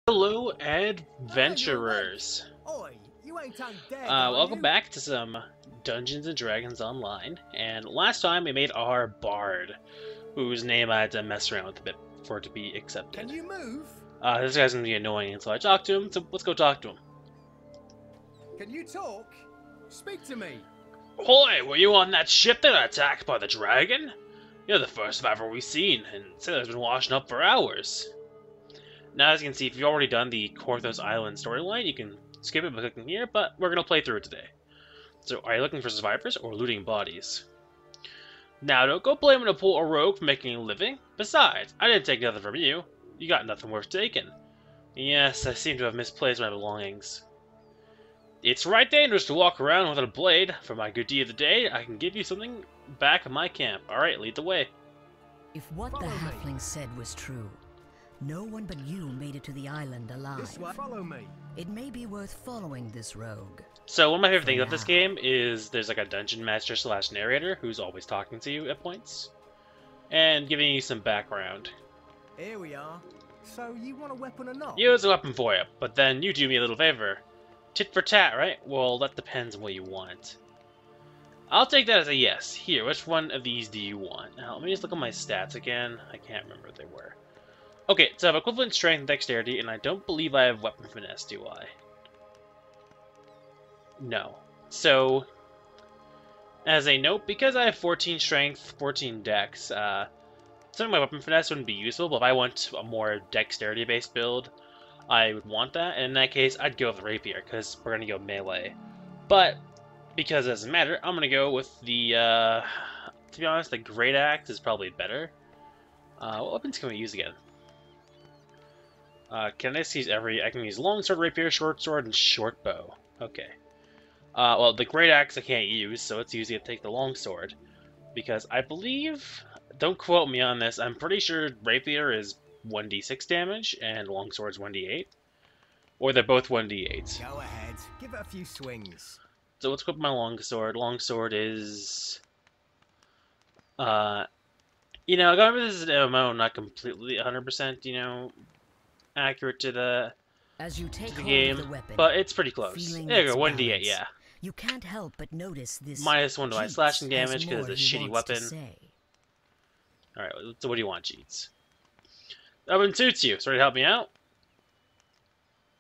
Hello, adventurers. Oi, you ain't undead, Welcome back to some Dungeons and Dragons Online. And last time we made our bard, whose name I had to mess around with a bit for it to be accepted. Can you move? This guy's gonna be annoying, so I talked to him. So let's go talk to him. Can you talk? Speak to me. Ahoy! Were you on that ship that got attacked by the dragon? You're the first survivor we've seen, and sailor's been washing up for hours. Now, as you can see, if you've already done the Korthos Island storyline, you can skip it by clicking here, but we're going to play through it today. So, are you looking for survivors or looting bodies? Now, don't go blaming a poor rogue for making a living. Besides, I didn't take nothing from you. You got nothing worth taking. Yes, I seem to have misplaced my belongings. It's right dangerous to walk around without a blade. For my good deed of the day, I can give you something back in my camp. Alright, lead the way. If what the halfling said was true, no one but you made it to the island alive. This way. Follow me. It may be worth following this rogue. So one of my favorite things about this game is there's like a dungeon master / narrator who's always talking to you at points and giving you some background. Here we are. So you want a weapon or not? Use a weapon for you, but then you do me a little favor. Tit for tat, right? Well, that depends on what you want. I'll take that as a yes. Here, which one of these do you want? Now, let me just look at my stats again. I can't remember what they were. Okay, so I have equivalent strength and dexterity, and I don't believe I have weapon finesse, do I? No. So, as a note, because I have 14 strength, 14 dex, some of my weapon finesse wouldn't be useful, but if I want a more dexterity-based build, I would want that, and in that case, I'd go with the rapier, because we're going to go melee. But, because it doesn't matter, I'm going to go with the, to be honest, the great axe is probably better. What weapons can we use again? Can I just use I can use long sword, rapier, short sword, and short bow. Okay. Well, the great axe I can't use, so it's easy to take the long sword. Because I believe, don't quote me on this, I'm pretty sure rapier is 1d6 damage, and long sword is 1d8. Or they're both 1d8. Go ahead. Give it a few swings. So let's equip my long sword. Long sword is... you know, I got this is an MMO, not completely 100%, you know, accurate to the, As you take hold game, of the weapon, but it's pretty close. There you go, 1d8, balance, yeah. You can't help but notice this. -1 to my Jeets slashing has damage because more it's a he shitty wants to weapon. say. Alright, so what do you want, Cheats? That one suits you, so ready to help me out?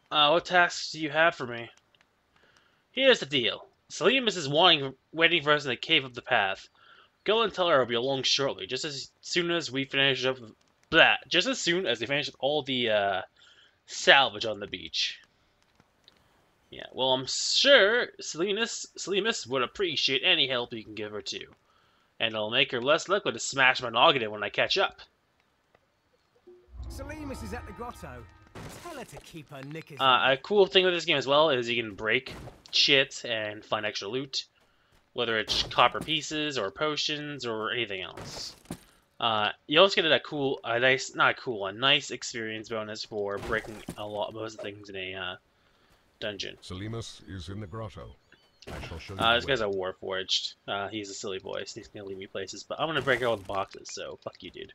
What tasks do you have for me? Here's the deal. Selemus is waiting for us in the cave up the path. Go and tell her I'll be along shortly, just as soon as we finish up with... Blah! Just as soon as we finish with all the, salvage on the beach. Yeah, well, I'm sure Selemus would appreciate any help you can give her too. And it'll make her less likely to smash my noggin when I catch up. Selemus is at the grotto. Tell her to keep her knickers. A cool thing with this game as well is you can break shit and find extra loot. Whether it's copper pieces or potions or anything else. You also get a nice experience bonus for breaking most of the things in a dungeon. Selemus is in the grotto. I shall show you This guy's a warforged. He's a silly boy, so he's gonna leave me places. But I'm gonna break all the boxes, so fuck you, dude.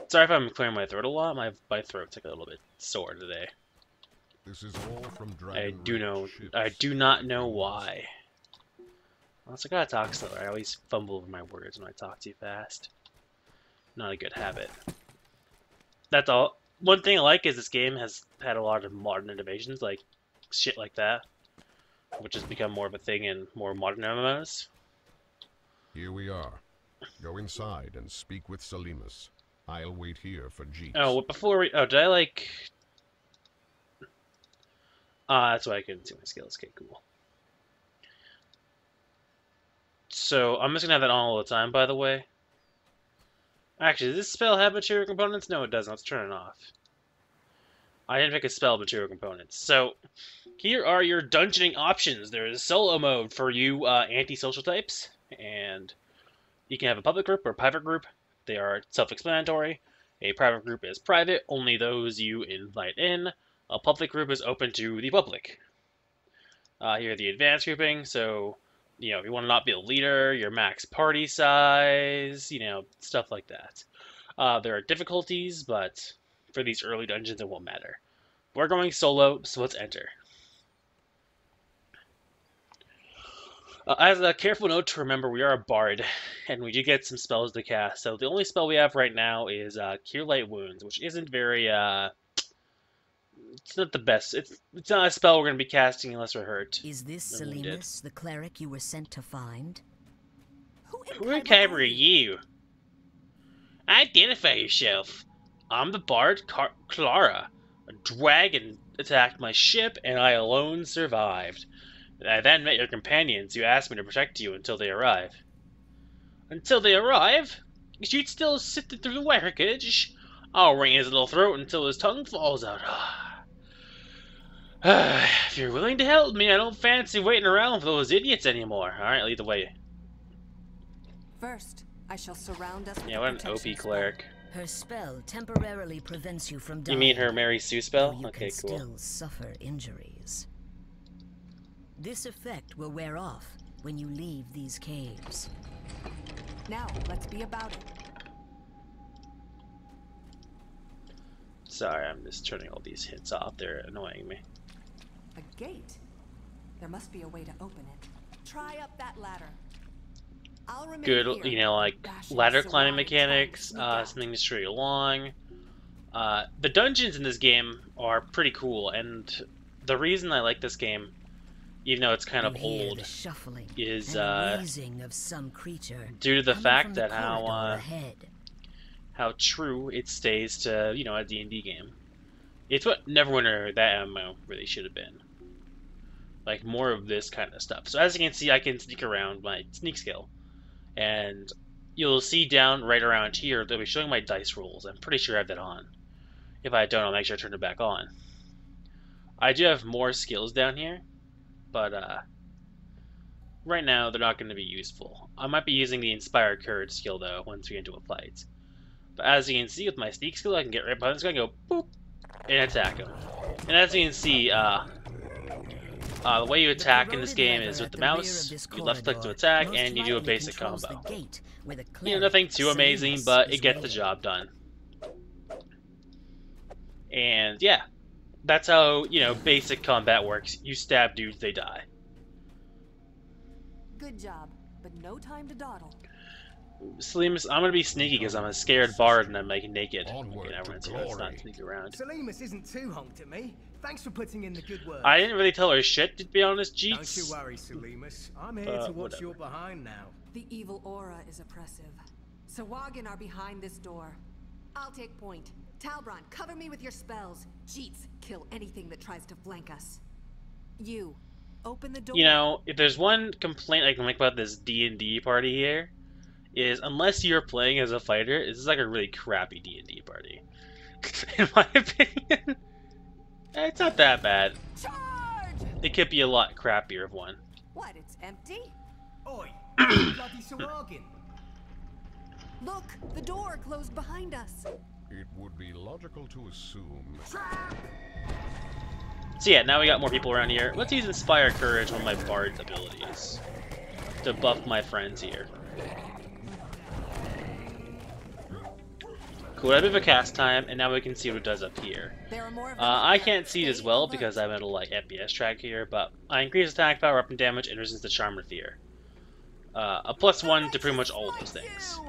Sorry if I'm clearing my throat a lot. My throat's like a little bit sore today. This is all from Dragon I do not know why. Also, I gotta talk slower. I always fumble over my words when I talk too fast. Not a good habit. That's all. One thing I like is this game has had a lot of modern innovations, like shit like that, which has become more of a thing in more modern MMOs. Here we are. Go inside and speak with Selemus. I'll wait here for Jeets. Oh, before we... Oh, did I, like... that's why I couldn't see my skills. Okay, cool. So, I'm just gonna have that on all the time, by the way. Actually, does this spell have material components? No, it doesn't. Let's turn it off. I didn't pick a spell material components. So, here are your dungeoning options. There's solo mode for you anti-social types, and you can have a public group or a private group. They are self-explanatory. A private group is private, only those you invite in. A public group is open to the public. Here are the advanced grouping, so, you know, if you want to not be a leader, your max party size, you know, stuff like that. There are difficulties, but for these early dungeons, it won't matter. We're going solo, so let's enter. As a careful note to remember, we are a bard, and we do get some spells to cast. So the only spell we have right now is Cure Light Wounds, which isn't very, it's not the best. It's not a spell we're going to be casting unless we're hurt. Is this Selemus, the cleric you were sent to find? Who in Kyber are you? Identify yourself. I'm the bard Clara. A dragon attacked my ship, and I alone survived. I then met your companions, who asked me to protect you until they arrive. Until they arrive? You'd still sifting through the wreckage? I'll wring his little throat until his tongue falls out. If you're willing to help me, I don't fancy waiting around for those idiots anymore. Alright, lead the way. First, I shall surround us with Yeah, what an OP cleric. Her spell temporarily prevents you from dying. You mean her Mary Sue spell? You Okay, can cool. still suffer injuries. This effect will wear off when you leave these caves. Now, let's be about it. Sorry, I'm just turning all these hits off. They're annoying me. A gate? There must be a way to open it. Try up that ladder. I'll remain Good, here, you know, like bashing ladder Sarani climbing trying to mechanics, sneak out. something to stray along. The dungeons in this game are pretty cool, and the reason I like this game, even though it's kind of You hear old, the shuffling is and wheezing of some creature due to the coming fact from that the how corridor ahead. how true it stays to, you know, a D&D game. It's what Neverwinter, that MMO, really should have been. Like, more of this kind of stuff. So as you can see, I can sneak around my sneak skill. And you'll see down right around here, they'll be showing my dice rolls. I'm pretty sure I have that on. If I don't, I'll make sure I turn it back on. I do have more skills down here, but right now they're not going to be useful. I might be using the Inspire Courage skill, though, once we get into a fight. But as you can see, with my sneak skill, I can get right behind this guy and go, boop, and attack him. And as you can see, the way you attack in this game is with the mouse, you left click to attack, and you do a basic combo. You know, nothing too amazing, but it gets the job done. And yeah, that's how, you know, basic combat works. You stab dudes, they die. Good job, but no time to dawdle. Selemus, I'm gonna be sneaky because I'm a scared bard and I'm like naked. Onward Okay, to everyone's here, let's not glory. sneak around. Selemus isn't too honked at me. Thanks for putting in the good work. I didn't really tell her shit, to be honest, Don't you Jeets. worry, Selemus. I'm here to watch Whatever. your behind now. The evil aura is oppressive. Sawagin are behind this door. I'll take point. Talbron, cover me with your spells. Jeets, kill anything that tries to flank us. You, open the door. You know, if there's one complaint I can make about this D&D party here, is unless you're playing as a fighter, this is like a really crappy D&D party. In my opinion, it's not that bad. Charge! It could be a lot crappier of one. What, it's empty? Oi, bloody Sawagin. Look, the door closed behind us. It would be logical to assume. So yeah, now we got more people around here. Let's use Inspire Courage, one of my bard's abilities, to buff my friends here. Cool, I have a bit of a cast time, and now we can see what it does up here. There are more of them I up there. can't see it as Stay well alert. because I'm at a like FPS track here, but I increase attack power, weapon damage, and resistance to charm or fear. A +1 to pretty much all of those things.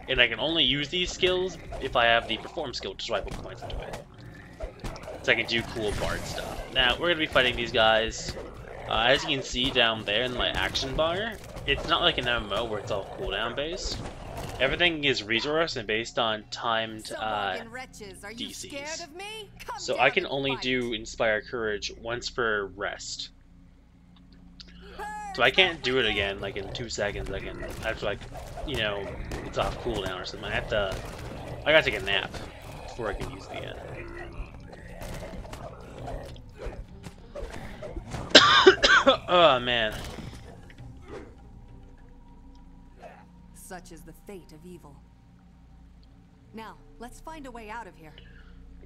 And I can only use these skills if I have the perform skill, which is why I put points into it. So I can do cool bard stuff. Now, we're going to be fighting these guys. As you can see down there in my action bar, it's not like an MMO where it's all cooldown based. Everything is resource and based on timed Sawagin wretches, are you DCs. scared of me? Come So down I can and only fight. do Inspire Courage once per rest. So I can't do it again like in 2 seconds. I can after like, you know, it's off cooldown or something. I gotta take a nap before I can use it again. Oh man. Such is the fate of evil. Now, let's find a way out of here.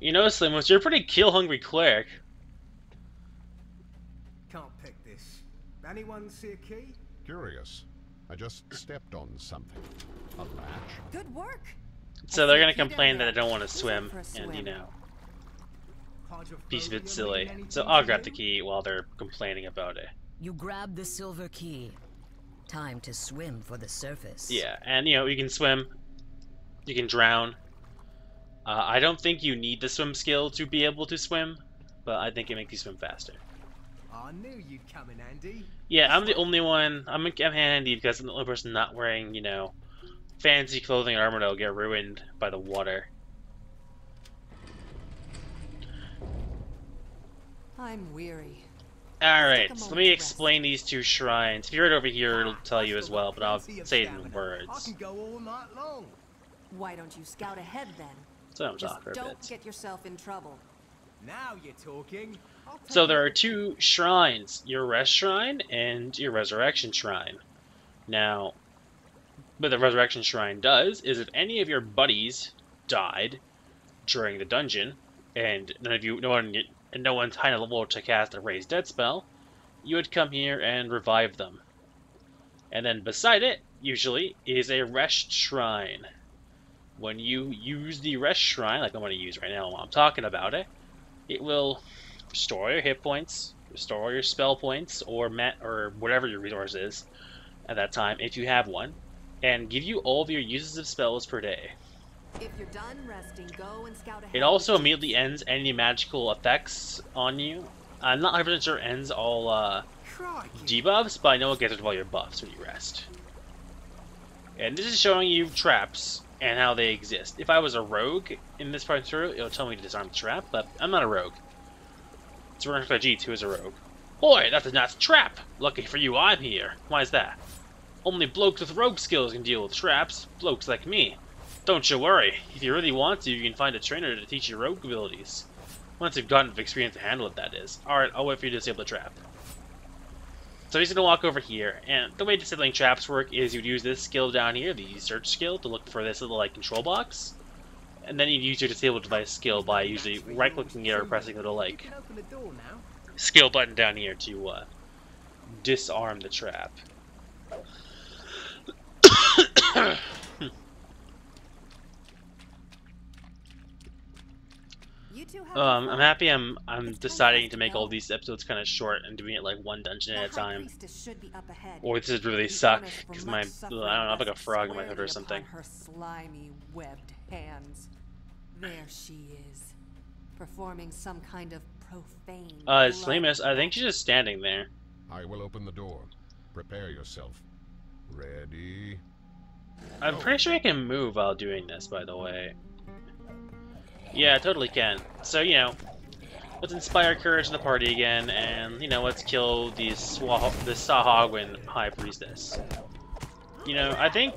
You know, Slimus, you're a pretty kill-hungry cleric. Can't pick this. Anyone see a key? Curious. I just stepped on something. A latch? Good work. So they're gonna complain that I don't want to swim, and you know, piece of it's silly. So I'll grab the key while they're complaining about it. You grab the silver key. Time to swim for the surface. Yeah, and you know, you can swim, you can drown. I don't think you need the swim skill to be able to swim, but I think it makes you swim faster. I knew you'd come in handy. Yeah, I'm the only one. I'm handy because I'm the only person not wearing, you know, fancy clothing and armor that'll get ruined by the water. I'm weary. Alright, so let me explain these two shrines. If you're right over here, it'll tell you as well, but I'll say it in I words. can go all night long. Why don't you scout ahead then? So I'm Just talking for a don't bit. get yourself in trouble. Now you're talking. So there are two shrines, your rest shrine and your resurrection shrine. Now, what the resurrection shrine does is if any of your buddies died during the dungeon, and no one's high enough level to cast a raised dead spell, you would come here and revive them. And then beside it, usually, is a rest shrine. When you use the rest shrine, like I'm going to use right now while I'm talking about it, it will restore your hit points, restore your spell points, or whatever your resource is at that time, if you have one, and give you all of your uses of spells per day. If you're done resting, go and scout ahead. It also immediately ends any magical effects on you. I'm not 100% sure it ends all debuffs, but I know it gets rid of all your buffs when you rest. And this is showing you traps and how they exist. If I was a rogue in this part through, it'll tell me to disarm the trap, but I'm not a rogue. It's running for G2 who is a rogue. Boy, that's a nice trap! Lucky for you, I'm here. Why is that? Only blokes with rogue skills can deal with traps. Blokes like me. Don't you worry. If you really want to, you can find a trainer to teach you rogue abilities. Once you've gotten enough experience to handle it, that is. Alright, I'll wait for you to disable the trap. So he's going to walk over here, and the way disabling traps work is you'd use this skill down here, the search skill, to look for this little like control box. And then you'd use your disable device skill by usually right-clicking it or pressing the little like skill button down here to disarm the trap. I'm happy I'm deciding to make all these episodes kind of short and doing it like one dungeon at a time. Or this is really suck because I don't know, I have like a frog in my hood or something. Her slimy, webbed hands. There she is, performing some kind of profane. Slimus, I think she's just standing there. I will open the door. Prepare yourself. Ready? I'm pretty sure I can move while doing this, by the way. Yeah, I totally can. So, you know, let's inspire courage in the party again, and, you know, let's kill the Sahagwin High Priestess. You know, I think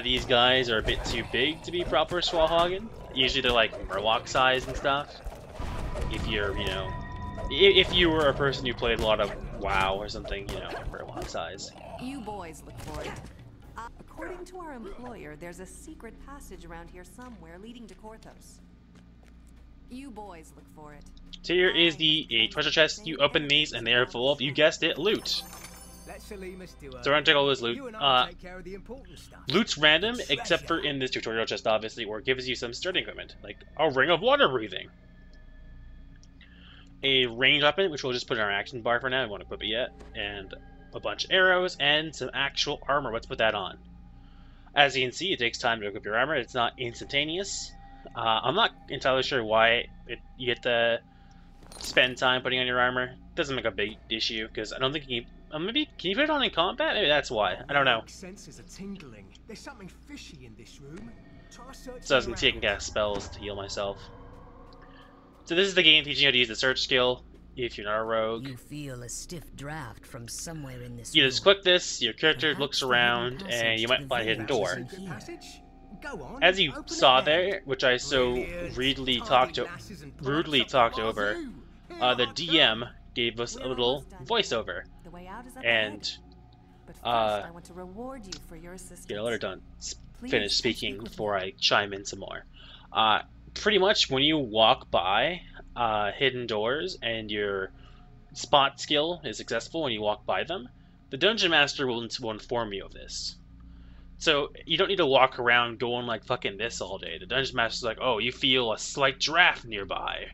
these guys are a bit too big to be proper Swahagan. Usually they're like Murloc size and stuff. If you're, you know, if you were a person who played a lot of WoW or something, you know, Murloc size. You boys look for it. According to our employer, there's a secret passage around here somewhere leading to Korthos. You boys look for it. So here is a treasure chest. You open these and they are full of, you guessed it, loot. So we're gonna take all this loot. Loot's random, except for in this tutorial chest, obviously, where it gives you some starting equipment, like a ring of water breathing, a range weapon, which we'll just put in our action bar for now. We won't equip it yet, and a bunch of arrows and some actual armor. Let's put that on. As you can see, it takes time to equip your armor. It's not instantaneous. I'm not entirely sure why you get to spend time putting on your armor. Doesn't make a big issue because I don't think you. Maybe can you put it on in combat? Maybe that's why. I don't know. Senses are tingling. There's something fishy in this room. So as you can see, I can cast spells to heal myself. So this is the game teaching you how to use the search skill. If you're not a rogue, you feel a stiff draft from somewhere in this you room. just click this. Your character looks around, and you might find a hidden door. As you saw there, which I so rudely talked over, the DM gave us a little voiceover, and I want to reward you for your assistance. get a letter done. Finish speaking before I chime in some more. Pretty much when you walk by hidden doors and your spot skill is successful when you walk by them, the Dungeon Master will inform you of this. So you don't need to walk around going like fucking this all day. The Dungeon Master's like, oh, you feel a slight draft nearby.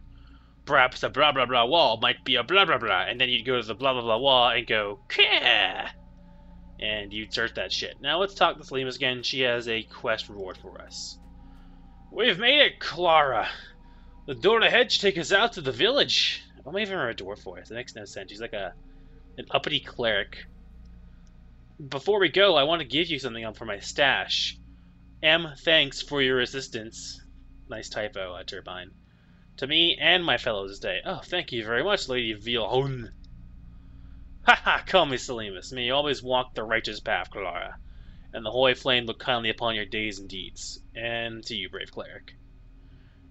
Perhaps a blah blah blah wall might be a blah blah blah, and then you'd go to the blah blah blah wall and go, Kah! And you'd search that shit. Now let's talk to Selimus again. She has a quest reward for us. We've made it, Clara. The door ahead should take us out to the village. What am I even a dwarf for? It makes no sense. She's like an uppity cleric. Before we go, I want to give you something for my stash. Thanks for your assistance. Nice typo, Turbine. To me and my fellows today. Oh, thank you very much, Lady Vilhon. Haha, call me Selimus. May you always walk the righteous path, Clara. And the Holy Flame look kindly upon your days and deeds. And to you, brave cleric.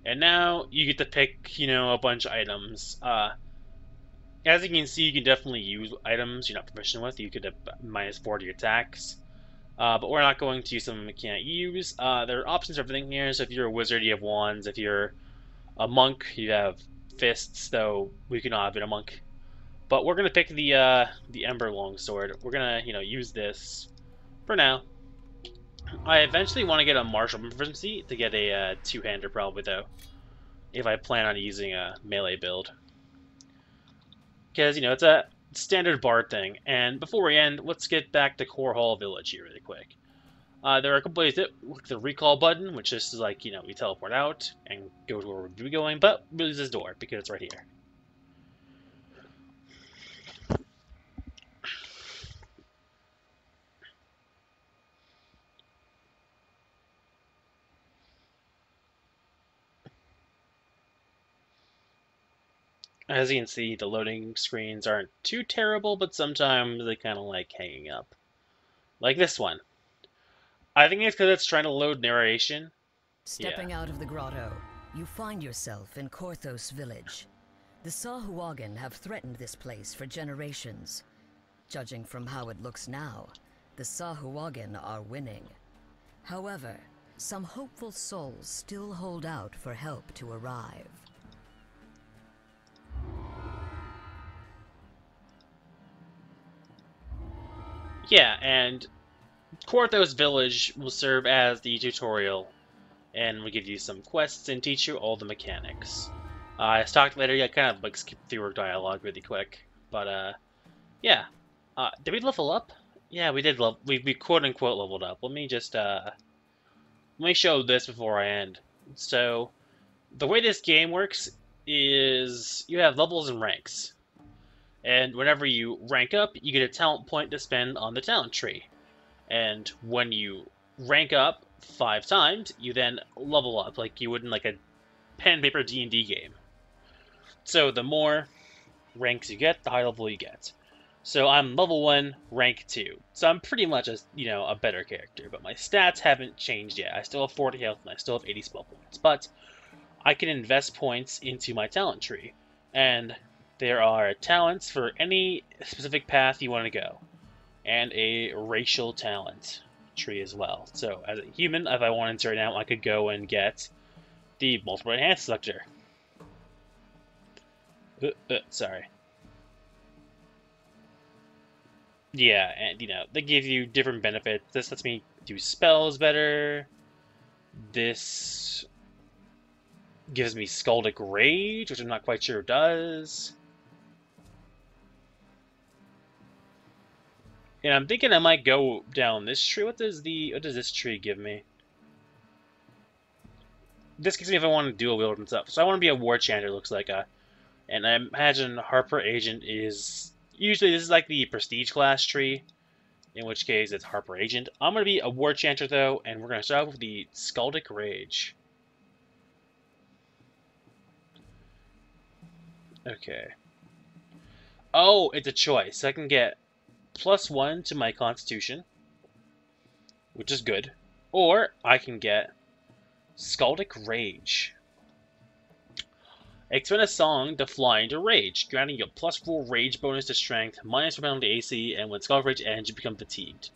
And now, you get to pick, a bunch of items. As you can see, you can definitely use items you're not proficient with. You could have minus 4 to your attacks. But we're not going to use some we can't use. There are options for everything here. So if you're a wizard, you have wands. If you're a monk, you have fists, though we could not have been a monk. But we're going to pick the Ember Longsword. We're going to, use this for now. I eventually want to get a martial proficiency to get a two-hander probably, though. If I plan on using a melee build. Because, it's a standard bard thing. And before we end, let's get back to Core Hall Village here really quick. There are a couple ways to look the recall button, which is like, we teleport out and go to where we're going, but we'll use this door because it's right here. As you can see, the loading screens aren't too terrible, but sometimes they kind of like hanging up. Like this one. I think it's because it's trying to load narration. Stepping out of the grotto, you find yourself in Korthos village. The Sahuagin have threatened this place for generations. Judging from how it looks now, the Sahuagin are winning. However, some hopeful souls still hold out for help to arrive. Yeah, and Korthos Village will serve as the tutorial, and we'll give you some quests and teach you all the mechanics. As talked later, I kind of like skipped through our dialogue really quick, but yeah. Did we level up? Yeah, we did. We quote unquote leveled up. Let me just let me show this before I end. So, the way this game works is you have levels and ranks. And whenever you rank up, you get a talent point to spend on the talent tree. And when you rank up 5 times, you then level up like you would in like a pen and paper D&D game. So the more ranks you get, the higher level you get. So I'm level 1, rank 2. So I'm pretty much a better character, but my stats haven't changed yet. I still have 40 health and I still have 80 spell points. But I can invest points into my talent tree. And there are talents for any specific path you want to go, and a racial talent tree as well. So, as a human, if I wanted to right now, I could go and get the multiple enhanced selector. Sorry. Yeah, and they give you different benefits. This lets me do spells better. This gives me Skaldic Rage, which I'm not quite sure it does. And I'm thinking I might go down this tree. What does this tree give me? This gives me if I want to dual wield and stuff. So I want to be a war chanter, looks like and I imagine Harper Agent is usually this is like the prestige class tree, in which case it's Harper Agent. I'm gonna be a war chanter though, and we're gonna start off with the Skaldic Rage. Okay. Oh, it's a choice. I can get +1 to my Constitution, which is good, or I can get Skaldic Rage. Expend a song to fly into Rage, granting you a +4 Rage bonus to Strength, -1 to AC, and when Skaldic Rage ends, you become fatigued.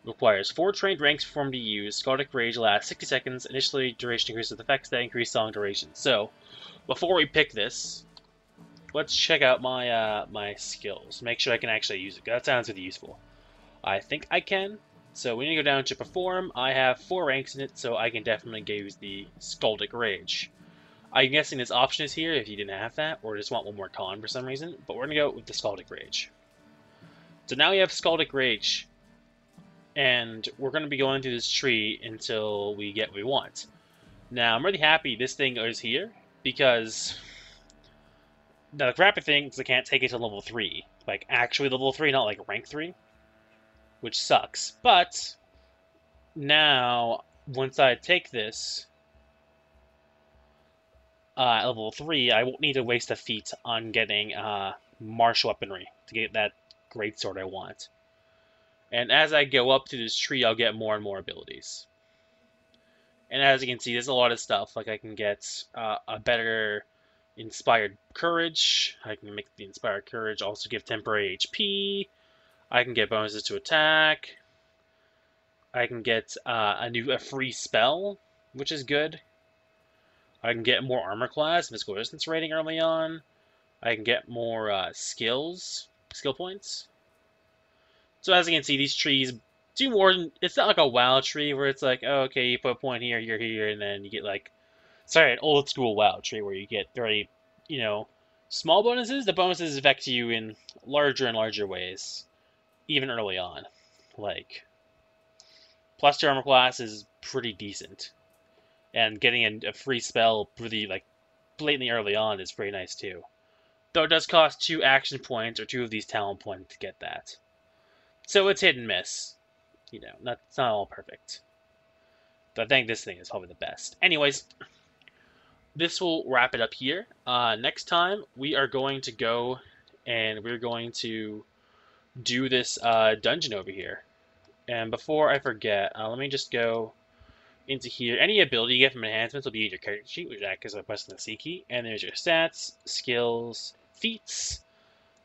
Requires 4 trained ranks for him to use. Skaldic Rage lasts 60 seconds. Initially, duration increases with effects that increase song duration. So, before we pick this, let's check out my my skills. Make sure I can actually use it. That sounds really useful. I think I can. So we need to go down to Perform. I have 4 ranks in it, so I can definitely use the Scaldic Rage. I'm guessing this option is here if you didn't have that, or just want one more con for some reason, but we're going to go with the Scaldic Rage. So now we have Scaldic Rage, and we're going to be going through this tree until we get what we want. Now, I'm really happy this thing is here, because now the crappy thing is I can't take it to level 3. Like, actually level 3, not like rank 3. Which sucks. But now, once I take this at level 3, I won't need to waste a feat on getting martial weaponry to get that greatsword I want. And as I go up to this tree, I'll get more and more abilities. And as you can see, there's a lot of stuff. Like I can get a better Inspired Courage. I can make the Inspired Courage also give temporary HP. I can get bonuses to attack. I can get a free spell, which is good. I can get more armor class, physical resistance rating early on. I can get more skill points. So as you can see, these trees do more than, it's not like a WoW tree where it's like, oh, okay, you put a point here, you're here, and then you get like, sorry, an old school WoW tree where you get very, you know, small bonuses. The bonuses affect you in larger and larger ways. Even early on. Like, plus 2 armor class is pretty decent. And getting a free spell pretty, like, blatantly early on is pretty nice too. Though it does cost 2 action points or 2 of these talent points to get that. So it's hit and miss. You know, it's not all perfect. But I think this thing is probably the best. Anyways, this will wrap it up here. Next time, we are going to go and we're going to do this dungeon over here. And before I forget, let me just go into here. Any ability you get from enhancements will be in your character sheet, which acts by pressing the C key. And there's your stats, skills, feats,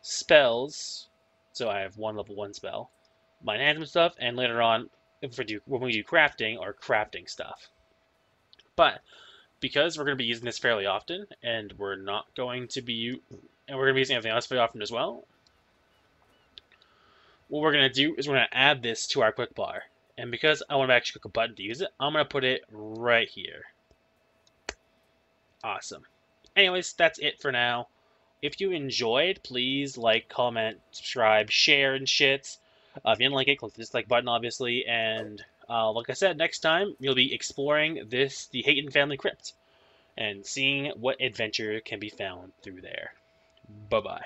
spells. So I have 1 level 1 spell. My enhancement stuff, and later on, when we do crafting, or crafting stuff. But because we're going to be using this fairly often, and we're not going to be, and we're going to be using everything else very often as well, what we're going to do is we're going to add this to our quick bar. And because I want to actually click a button to use it, I'm going to put it right here. Awesome. Anyways, that's it for now. If you enjoyed, please like, comment, subscribe, share, and shit. If you didn't like it, click the dislike button, obviously. And like I said, next time, we'll be exploring the Hayton family crypt and seeing what adventure can be found through there. Bye-bye.